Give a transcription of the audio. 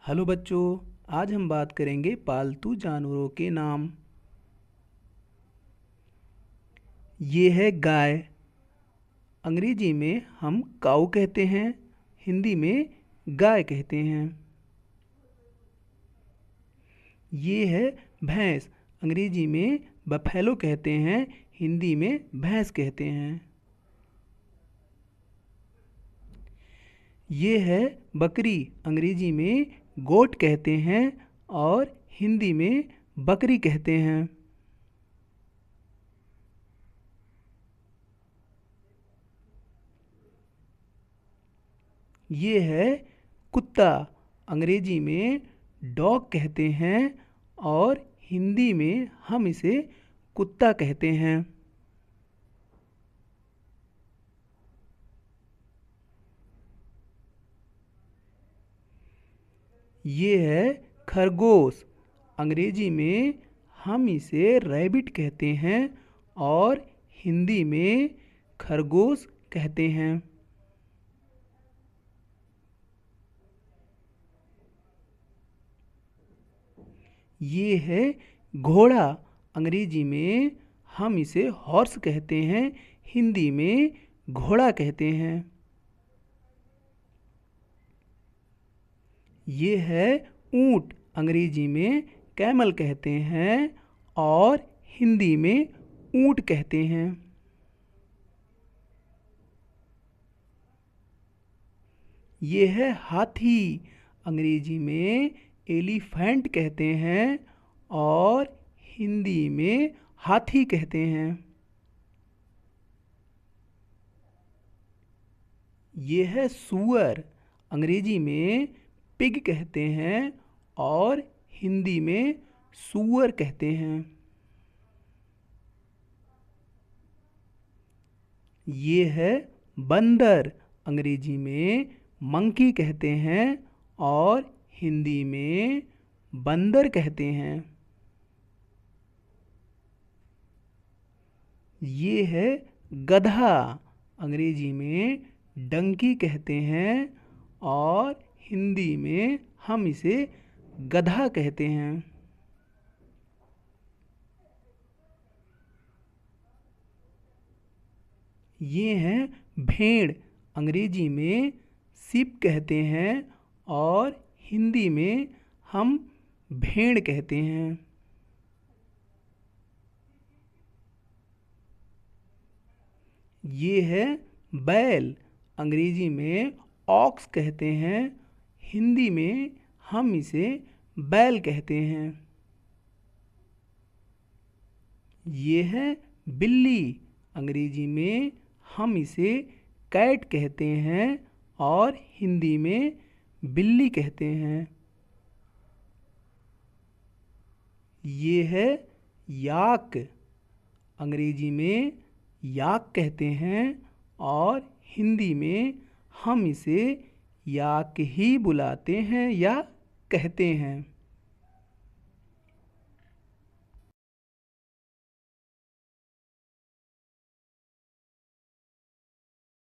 Hello बच्चों, आज हम बात करेंगे पालतू जानवरों के नाम। ये है गाय। अंग्रेजी में हम काऊ कहते हैं, हिंदी में गाय कहते हैं। ये है भैंस। अंग्रेजी में बफेलो कहते हैं, हिंदी में भैंस कहते हैं। ये है बकरी। अंग्रेजी में गोट कहते हैं और हिंदी में बकरी कहते हैं। ये है कुत्ता। अंग्रेजी में डॉग कहते हैं और हिंदी में हम इसे कुत्ता कहते हैं। ये है खरगोश। अंग्रेजी में हम इसे रैबिट कहते हैं और हिंदी में खरगोश कहते हैं। ये है घोड़ा। अंग्रेजी में हम इसे हॉर्स कहते हैं, हिंदी में घोड़ा कहते हैं। ये है ऊंट। अंग्रेजी में कैमल कहते हैं और हिंदी में ऊंट कहते हैं। ये है हाथी। अंग्रेजी में एलिफेंट कहते हैं और हिंदी में हाथी कहते हैं। ये है सूअर। अंग्रेजी में पिग कहते हैं और हिंदी में सूअर कहते हैं। ये है बंदर। अंग्रेजी में मंकी कहते हैं और हिंदी में बंदर कहते हैं। ये है गधा। अंग्रेजी में डंकी कहते हैं और हिंदी में हम इसे गधा कहते हैं। ये हैं भेड़। अंग्रेजी में सिप कहते हैं और हिंदी में हम भेड़ कहते हैं। ये है बैल। अंग्रेजी में ऑक्स कहते हैं, हिंदी में हम इसे बैल कहते हैं। ये है बिल्ली। अंग्रेजी में हम इसे कैट कहते हैं और हिंदी में बिल्ली कहते हैं। ये है याक। अंग्रेजी में याक कहते हैं और हिंदी में हम इसे याक ही बुलाते हैं या कहते हैं।